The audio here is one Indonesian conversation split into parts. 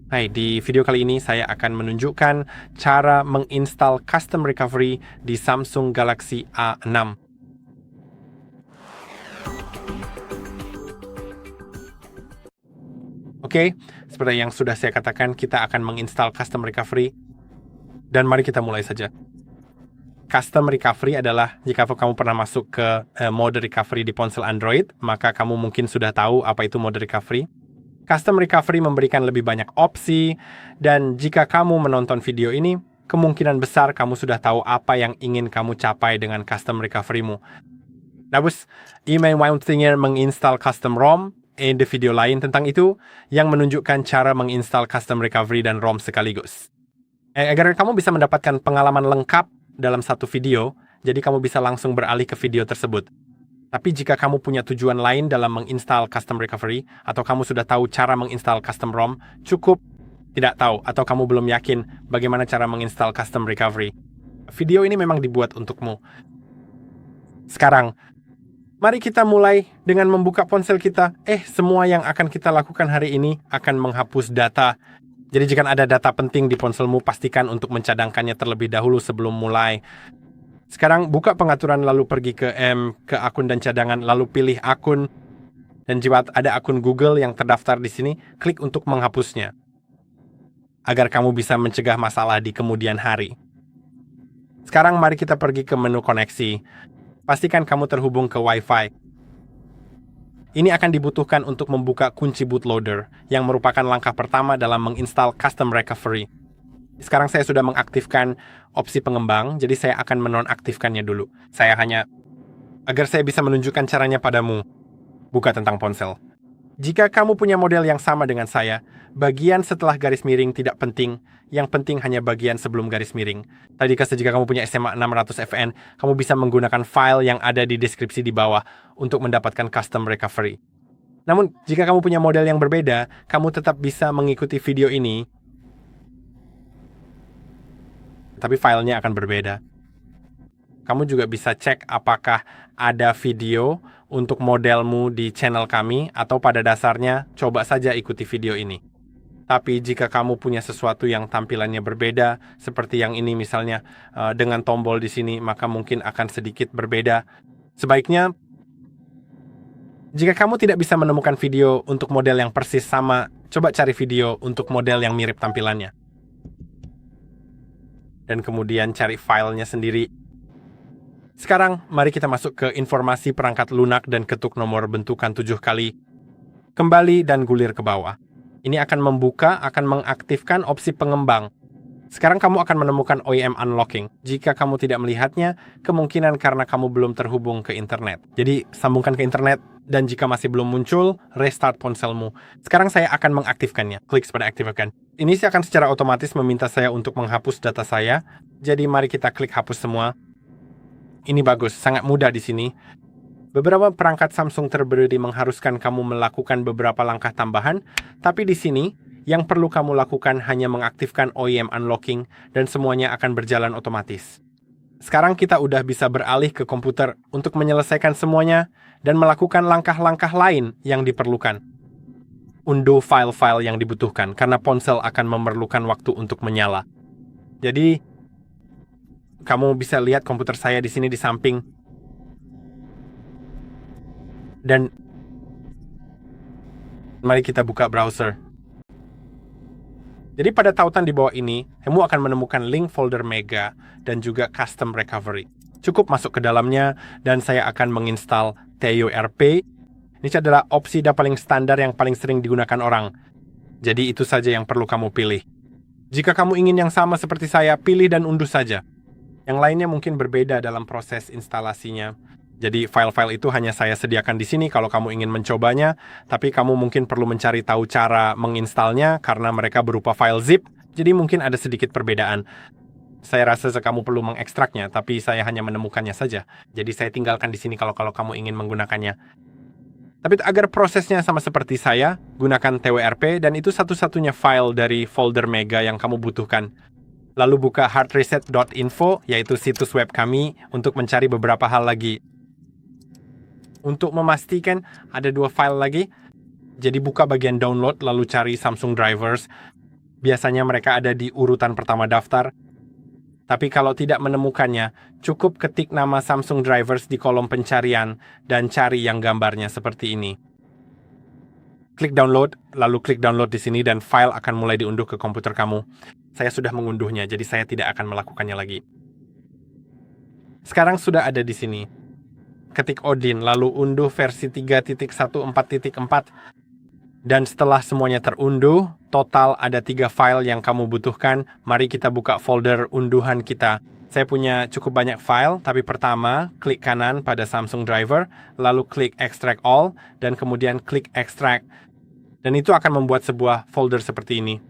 Hai, di video kali ini saya akan menunjukkan cara menginstal custom recovery di Samsung Galaxy A6. Oke, seperti yang sudah saya katakan, kita akan menginstal custom recovery. Dan mari kita mulai saja. Custom recovery adalah jika kamu pernah masuk ke mode recovery di ponsel Android, maka kamu mungkin sudah tahu apa itu mode recovery. Custom recovery memberikan lebih banyak opsi, dan jika kamu menonton video ini, kemungkinan besar kamu sudah tahu apa yang ingin kamu capai dengan custom recovery-mu. Nabus, email Mountainer menginstal custom ROM, di video lain tentang itu, yang menunjukkan cara menginstal custom recovery dan ROM sekaligus. Agar kamu bisa mendapatkan pengalaman lengkap dalam satu video, jadi kamu bisa langsung beralih ke video tersebut. Tapi jika kamu punya tujuan lain dalam menginstal custom recovery, atau kamu sudah tahu cara menginstal custom ROM, cukup tidak tahu, atau kamu belum yakin bagaimana cara menginstal custom recovery, video ini memang dibuat untukmu. Sekarang, mari kita mulai dengan membuka ponsel kita. Semua yang akan kita lakukan hari ini akan menghapus data. Jadi jika ada data penting di ponselmu, pastikan untuk mencadangkannya terlebih dahulu sebelum mulai. Sekarang buka pengaturan lalu pergi ke akun dan cadangan, lalu pilih akun. Dan jika ada akun Google yang terdaftar di sini, klik untuk menghapusnya. Agar kamu bisa mencegah masalah di kemudian hari. Sekarang mari kita pergi ke menu koneksi. Pastikan kamu terhubung ke Wi-Fi. Ini akan dibutuhkan untuk membuka kunci bootloader, yang merupakan langkah pertama dalam menginstal custom recovery. Sekarang saya sudah mengaktifkan opsi pengembang, jadi saya akan menonaktifkannya dulu. Agar saya bisa menunjukkan caranya padamu, buka tentang ponsel. Jika kamu punya model yang sama dengan saya, bagian setelah garis miring tidak penting, yang penting hanya bagian sebelum garis miring. Tadi jika kamu punya SMA 600 FN, kamu bisa menggunakan file yang ada di deskripsi di bawah untuk mendapatkan custom recovery. Namun, jika kamu punya model yang berbeda, kamu tetap bisa mengikuti video ini, tapi filenya akan berbeda. Kamu juga bisa cek apakah ada video untuk modelmu di channel kami, atau pada dasarnya coba saja ikuti video ini. Tapi jika kamu punya sesuatu yang tampilannya berbeda, seperti yang ini misalnya, dengan tombol di sini, maka mungkin akan sedikit berbeda. Sebaiknya, jika kamu tidak bisa menemukan video untuk model yang persis sama, coba cari video untuk model yang mirip tampilannya. Dan kemudian cari filenya sendiri. Sekarang, mari kita masuk ke informasi perangkat lunak dan ketuk nomor bentukan 7 kali. Kembali dan gulir ke bawah. Ini akan mengaktifkan opsi pengembang. Sekarang kamu akan menemukan OEM Unlocking. Jika kamu tidak melihatnya, kemungkinan karena kamu belum terhubung ke internet. Jadi, sambungkan ke internet, dan jika masih belum muncul, restart ponselmu. Sekarang saya aakan mengaktifkannya. Klik pada aktifkan. Ini akan secara otomatis meminta saya untuk menghapus data saya. Jadi mari kita klik hapus semua. Ini bagus, sangat mudah di sini. Beberapa perangkat Samsung terbrady mengharuskan kamu melakukan beberapa langkah tambahan, tapi di sini yang perlu kamu lakukan hanya mengaktifkan OEM Unlocking dan semuanya akan berjalan otomatis. Sekarang kita udah bisa beralih ke komputer untuk menyelesaikan semuanya dan melakukan langkah-langkah lain yang diperlukan. Undo file-file yang dibutuhkan, karena ponsel akan memerlukan waktu untuk menyala. Jadi, kamu bisa lihat komputer saya di sini di samping. Dan, mari kita buka browser. Jadi pada tautan di bawah ini, kamu akan menemukan link folder Mega dan juga custom recovery. Cukup masuk ke dalamnya, dan saya akan menginstal TURP. Ini adalah opsi paling standar yang paling sering digunakan orang. Jadi itu saja yang perlu kamu pilih. Jika kamu ingin yang sama seperti saya, pilih dan unduh saja. Yang lainnya mungkin berbeda dalam proses instalasinya. Jadi file-file itu hanya saya sediakan di sini kalau kamu ingin mencobanya, tapi kamu mungkin perlu mencari tahu cara menginstalnya karena mereka berupa file zip, jadi mungkin ada sedikit perbedaan. Saya rasa kamu perlu mengekstraknya, tapi saya hanya menemukannya saja. Jadi saya tinggalkan di sini kalau kamu ingin menggunakannya. Tapi agar prosesnya sama seperti saya, gunakan TWRP dan itu satu-satunya file dari folder Mega yang kamu butuhkan. Lalu buka hardreset.info, yaitu situs web kami, untuk mencari beberapa hal lagi. Untuk memastikan ada 2 file lagi, jadi buka bagian download lalu cari Samsung Drivers. Biasanya mereka ada di urutan pertama daftar. Tapi kalau tidak menemukannya, cukup ketik nama Samsung Drivers di kolom pencarian dan cari yang gambarnya seperti ini. Klik download, lalu klik download di sini dan file akan mulai diunduh ke komputer kamu. Saya sudah mengunduhnya, jadi saya tidak akan melakukannya lagi. Sekarang sudah ada di sini. Ketik Odin, lalu unduh versi 3.14.4. Dan setelah semuanya terunduh, total ada 3 file yang kamu butuhkan. Mari kita buka folder unduhan kita. Saya punya cukup banyak file, tapi pertama, klik kanan pada Samsung Driver, lalu klik Extract All, dan kemudian klik Extract. Dan itu akan membuat sebuah folder seperti ini.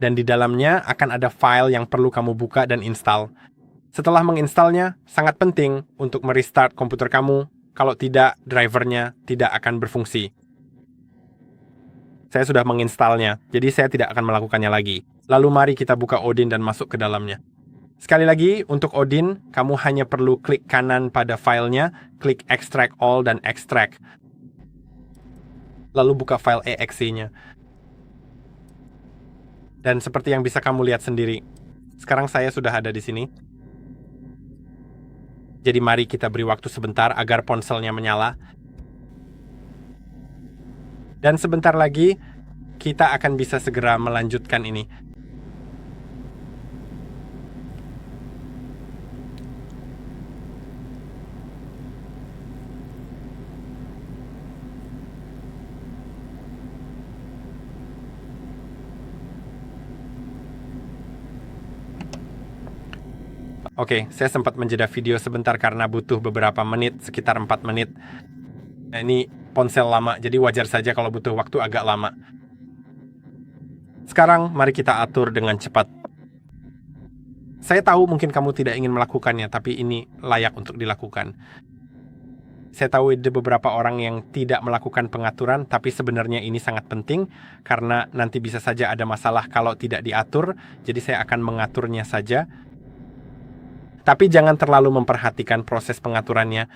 Dan di dalamnya akan ada file yang perlu kamu buka dan install. Setelah menginstalnya, sangat penting untuk merestart komputer kamu. Kalau tidak, drivernya tidak akan berfungsi. Saya sudah menginstalnya, jadi saya tidak akan melakukannya lagi. Lalu mari kita buka Odin dan masuk ke dalamnya. Sekali lagi, untuk Odin, kamu hanya perlu klik kanan pada filenya, klik Extract All dan Extract. Lalu buka file exe-nya. Dan seperti yang bisa kamu lihat sendiri, sekarang saya sudah ada di sini. Jadi mari kita beri waktu sebentar agar ponselnya menyala. Dan sebentar lagi, kita akan bisa segera melanjutkan ini. Oke, saya sempat menjeda video sebentar karena butuh beberapa menit, sekitar 4 menit. Nah, ini ponsel lama, jadi wajar saja kalau butuh waktu agak lama. Sekarang, mari kita atur dengan cepat. Saya tahu mungkin kamu tidak ingin melakukannya, tapi ini layak untuk dilakukan. Saya tahu ada beberapa orang yang tidak melakukan pengaturan, tapi sebenarnya ini sangat penting, karena nanti bisa saja ada masalah kalau tidak diatur, jadi saya akan mengaturnya saja. Tapi jangan terlalu memperhatikan proses pengaturannya.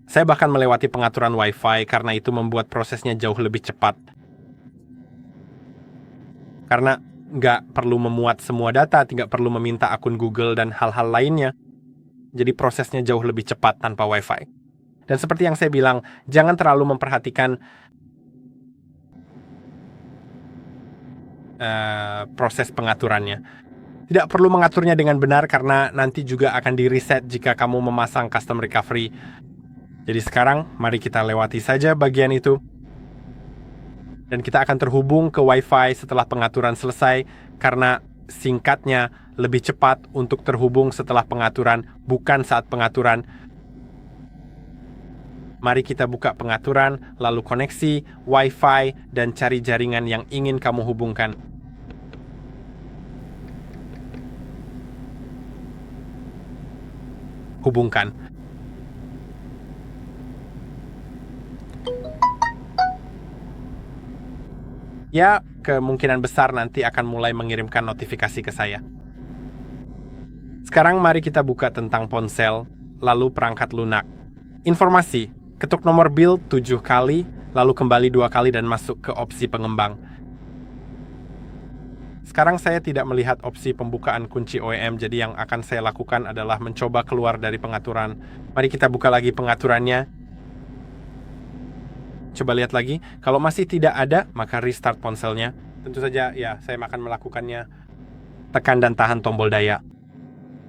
Saya bahkan melewati pengaturan Wi-Fi karena itu membuat prosesnya jauh lebih cepat. Karena nggak perlu memuat semua data, tidak perlu meminta akun Google dan hal-hal lainnya. Jadi prosesnya jauh lebih cepat tanpa Wi-Fi. Dan seperti yang saya bilang, jangan terlalu memperhatikan proses pengaturannya. Tidak perlu mengaturnya dengan benar karena nanti juga akan di-reset jika kamu memasang custom recovery. Jadi sekarang, mari kita lewati saja bagian itu. Dan kita akan terhubung ke Wi-Fi setelah pengaturan selesai, karena singkatnya lebih cepat untuk terhubung setelah pengaturan, bukan saat pengaturan. Mari kita buka pengaturan, lalu koneksi, Wi-Fi, dan cari jaringan yang ingin kamu hubungkan. Hubungkan. Ya, kemungkinan besar nanti akan mulai mengirimkan notifikasi ke saya. Sekarang mari kita buka tentang ponsel, lalu perangkat lunak. Informasi, ketuk nomor build 7 kali, lalu kembali 2 kali dan masuk ke opsi pengembang. Sekarang saya tidak melihat opsi pembukaan kunci OEM, jadi yang akan saya lakukan adalah mencoba keluar dari pengaturan. Mari kita buka lagi pengaturannya. Coba lihat lagi, kalau masih tidak ada, maka restart ponselnya. Tentu saja, ya, saya akan melakukannya. Tekan dan tahan tombol daya.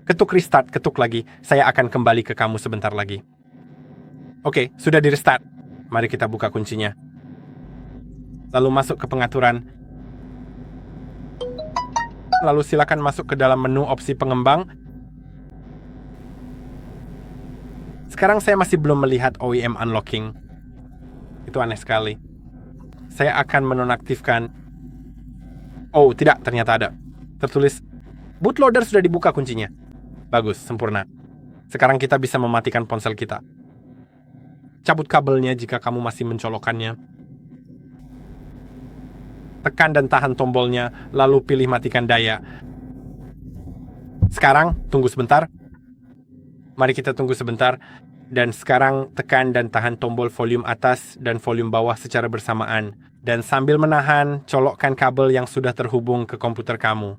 Ketuk restart, ketuk lagi. Saya akan kembali ke kamu sebentar lagi. Oke, sudah di restart. Mari kita buka kuncinya. Lalu masuk ke pengaturan. Lalu silakan masuk ke dalam menu opsi pengembang. Sekarang saya masih belum melihat OEM unlocking. Itu aneh sekali. Saya akan menonaktifkan. Oh, tidak, ternyata ada. Tertulis, bootloader sudah dibuka kuncinya. Bagus, sempurna. Sekarang kita bisa mematikan ponsel kita. Cabut kabelnya jika kamu masih mencolokkannya. Tekan dan tahan tombolnya, lalu pilih matikan daya. Sekarang, tunggu sebentar. Mari kita tunggu sebentar. Dan sekarang tekan dan tahan tombol volume atas dan volume bawah secara bersamaan. Dan sambil menahan, colokkan kabel yang sudah terhubung ke komputer kamu.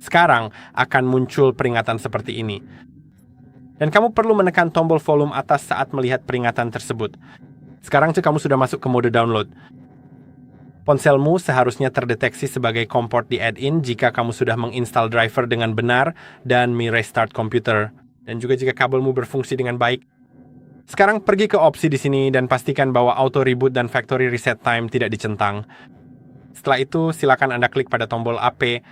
Sekarang akan muncul peringatan seperti ini. Dan kamu perlu menekan tombol volume atas saat melihat peringatan tersebut. Sekarang kamu sudah masuk ke mode download. Ponselmu seharusnya terdeteksi sebagai COM port di add-in jika kamu sudah menginstal driver dengan benar dan restart komputer. Dan juga jika kabelmu berfungsi dengan baik. Sekarang pergi ke opsi di sini dan pastikan bahwa auto reboot dan factory reset time tidak dicentang. Setelah itu, silakan Anda klik pada tombol AP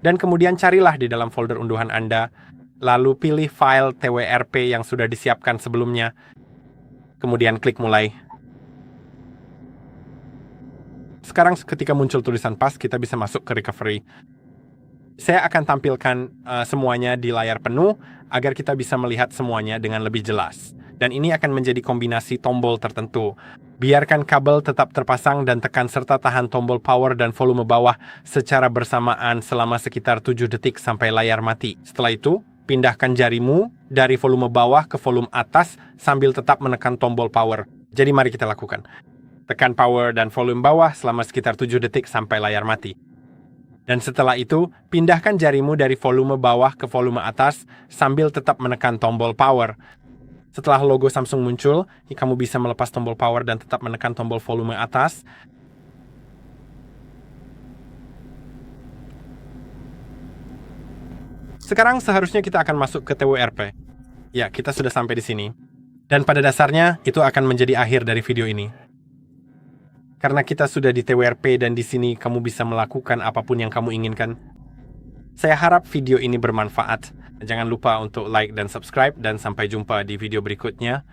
dan kemudian carilah di dalam folder unduhan Anda. Lalu pilih file TWRP yang sudah disiapkan sebelumnya. Kemudian klik mulai. Sekarang ketika muncul tulisan pas, kita bisa masuk ke recovery. Saya akan tampilkan semuanya di layar penuh agar kita bisa melihat semuanya dengan lebih jelas. Dan ini akan menjadi kombinasi tombol tertentu. Biarkan kabel tetap terpasang dan tekan serta tahan tombol power dan volume bawah secara bersamaan selama sekitar 7 detik sampai layar mati. Setelah itu, pindahkan jarimu dari volume bawah ke volume atas sambil tetap menekan tombol power. Jadi mari kita lakukan. Tekan power dan volume bawah selama sekitar 7 detik sampai layar mati. Dan setelah itu, pindahkan jarimu dari volume bawah ke volume atas sambil tetap menekan tombol power. Setelah logo Samsung muncul, kamu bisa melepas tombol power dan tetap menekan tombol volume atas. Sekarang seharusnya kita akan masuk ke TWRP. Ya, kita sudah sampai di sini. Dan pada dasarnya, itu akan menjadi akhir dari video ini. Karena kita sudah di TWRP dan di sini kamu bisa melakukan apapun yang kamu inginkan. Saya harap video ini bermanfaat. Jangan lupa untuk like dan subscribe dan sampai jumpa di video berikutnya.